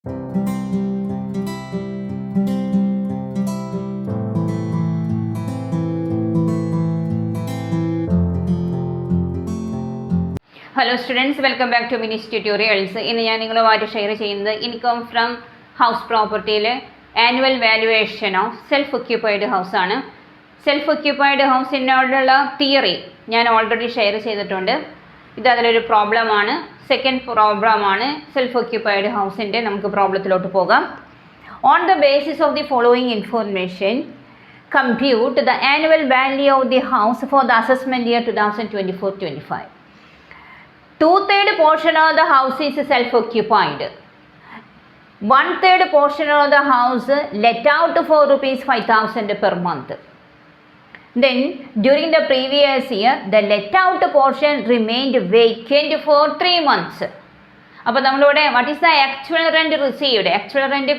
Hello students, welcome back to Mini's Tutorials. ഇന്ന് ഞാൻ നിങ്ങളുമായിട്ട് ഷെയർ ചെയ്യുന്നത് ഇൻകം ഫ്രം ഹൗസ് പ്രോപ്പർട്ടിയിലെ annual valuation of self occupied house ആണ്. സെൽഫ് ഒക്യുപ്പൈഡ് ഹൗസിനോടുള്ള തിയറി ഞാൻ ഓൾറെഡി ഷെയർ ചെയ്തിട്ടുണ്ട്. ഇത് അതിലൊരു പ്രോബ്ലമാണ്, സെക്കൻഡ് പ്രോബ്ലമാണ് സെൽഫ് ഒക്യുപ്പൈഡ് ഹൗസിൻ്റെ. നമുക്ക് പ്രോബ്ലത്തിലോട്ട് പോകാം. On the basis of the following information compute the annual value of the house for the assessment year 2024-25. 2/3 portion of the house is self-occupied. 1/3 portion of the house let out for rupees 5,000 per month. Then during the previous year the let out portion remained vacant for 3 months. അപ്പോൾ നമ്മളിവിടെ what is the actual rent received, actual rent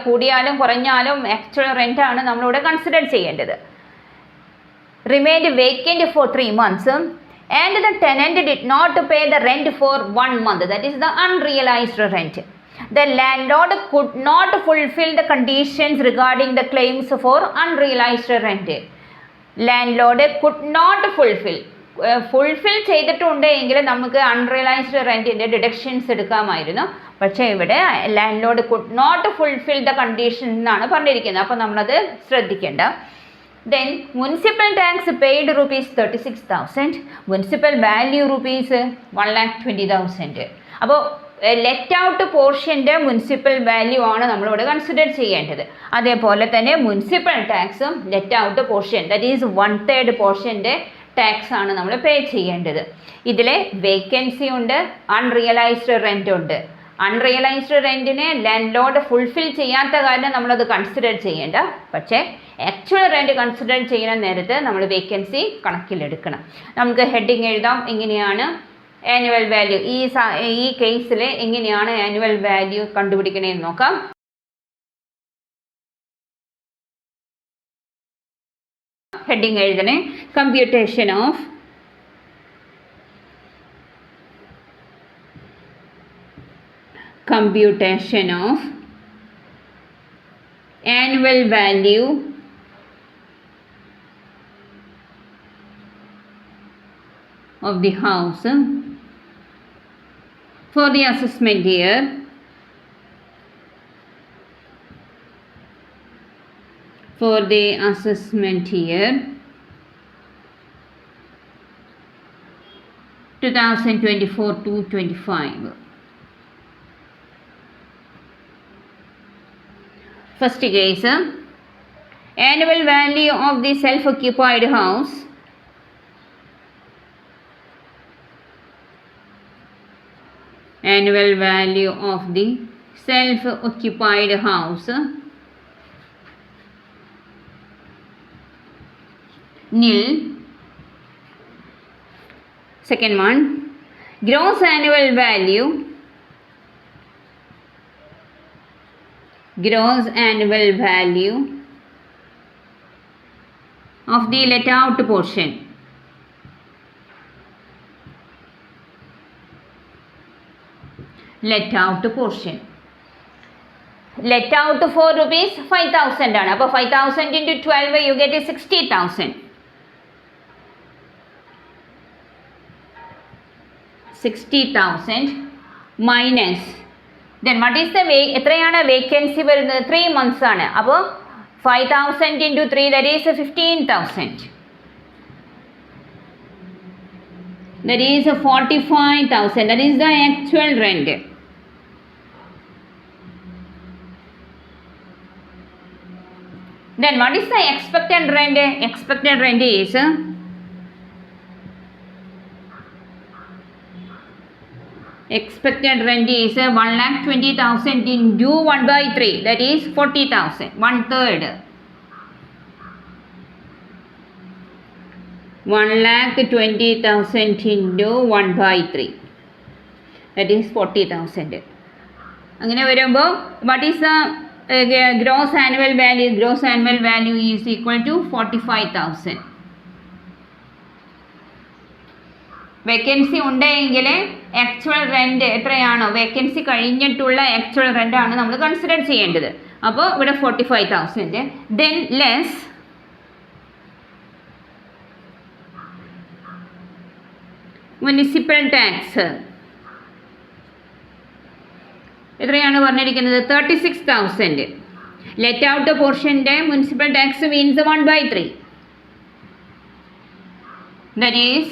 കൂടിയാലും കുറഞ്ഞാലും actual റെൻറ്റാണ് നമ്മളിവിടെ consider ചെയ്യേണ്ടത്. Remained vacant for 3 months and the tenant did not pay the rent for 1 month, that is the unrealized rent. The landlord could not fulfill the conditions regarding the claims for unrealized rent. Landlord could not fulfill ചെയ്തിട്ടുണ്ട് എങ്കിൽ നമുക്ക് unrealised റെൻറ്റിൻ്റെ deductions എടുക്കാമായിരുന്നു. പക്ഷേ ഇവിടെ land could not fulfil the condition എന്നാണ് പറഞ്ഞിരിക്കുന്നത്. അപ്പോൾ നമ്മളത് ശ്രദ്ധിക്കേണ്ട. Then municipal tax paid rupees 36,000, municipal value rupees 1,20,000. അപ്പോൾ ലെറ്റ് ഔട്ട് പോർഷൻ്റെ മുനിസിപ്പൽ വാല്യൂ ആണ് നമ്മളിവിടെ കൺസിഡർ ചെയ്യേണ്ടത്. അതേപോലെ തന്നെ മുനിസിപ്പൽ ടാക്സും let out portion, that is 1/3 പോർഷൻ്റെ ടാക്സ് ആണ് നമ്മൾ പേ ചെയ്യേണ്ടത്. ഇതിൽ വേക്കൻസി ഉണ്ട്, അൺറിയലൈസ്ഡ് റെൻ്റ് ഉണ്ട്. അൺറിയലൈസ്ഡ് റെൻറ്റിനെ ലാൻഡ് ലോഡ് ഫുൾഫിൽ ചെയ്യാത്ത കാരണം നമ്മളത് കൺസിഡർ ചെയ്യേണ്ട. പക്ഷേ ആക്ച്വൽ റെൻറ്റ് കൺസിഡർ ചെയ്യുന്ന നേരത്ത് നമ്മൾ വേക്കൻസി കണക്കിലെടുക്കണം. നമുക്ക് ഹെഡിങ് എഴുതാം. എങ്ങനെയാണ് ആനുവൽ വാല്യൂ, ഈ കേസിൽ എങ്ങനെയാണ് ആനുവൽ വാല്യൂ കണ്ടുപിടിക്കണേന്ന് നോക്കാം. ഹെഡിങ് എഴുതണേ. Computation of annual value of the house for the assessment year 2024-25. First case, annual value of the self-occupied house nil. Second one, gross annual value of the let out portion. Let out for rupees 5,000 ആണ്. അപ്പോൾ 5,000 into 12 you get 60,000. 60,000 minus, then what is the എത്രയാണ് vacancy വരുന്നത്? 3 months ആണ്. അപ്പോൾ 5,000 into 3, that is 15,000. That is 45,000. That is the actual rent. Then what is the expected rent? Expected rent is 1,20,000 into 1/3, that is 40,000. 1/3. 1,20,000 into 1/3, that is 40,000. അങ്ങനെ വരുമ്പോൾ what is the gross annual value? Gross annual value is equal to 45,000. Vacancy ഉണ്ടെങ്കിൽ actual rent എത്രയാണോ vacancy കഴിഞ്ഞിട്ടുള്ള actual rent ആണ് നമ്മൾ consider ചെയ്യേണ്ടത്. അപ്പോൾ ഇവിടെ 45,000 ദെൻ ലെസ് മുനിസിപ്പൽ ടാക്സ് എത്രയാണ് പറഞ്ഞിരിക്കുന്നത് 36,000. ലെറ്റ് ഔട്ട് പോർഷൻ്റെ municipal tax means 1/3, that is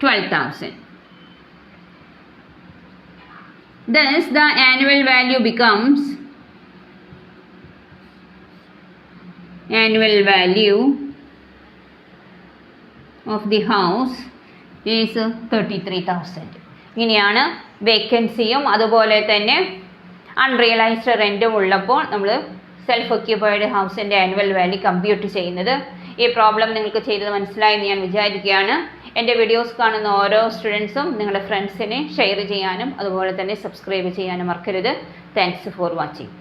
12,000. Thus the annual value becomes of the house is 33,000. ഇങ്ങനെയാണ് വേക്കൻസിയും അതുപോലെ തന്നെ അൺറിയലൈസ്ഡ് റെൻറ്റും ഉള്ളപ്പോൾ നമ്മൾ സെൽഫ് ഒക്യുപ്പൈഡ് ഹൗസിൻ്റെ ആനുവൽ വാല്യൂ കമ്പ്യൂട്ട് ചെയ്യുന്നത്. ഈ പ്രോബ്ലം നിങ്ങൾക്ക് ചെയ്തത് മനസ്സിലായെന്ന് ഞാൻ വിചാരിക്കുകയാണ്. എൻ്റെ വീഡിയോസ് കാണുന്ന ഓരോ സ്റ്റുഡൻസും നിങ്ങളുടെ ഫ്രണ്ട്സിനെ ഷെയർ ചെയ്യാനും അതുപോലെ തന്നെ സബ്സ്ക്രൈബ് ചെയ്യാനും മറക്കരുത്. Thanks for watching.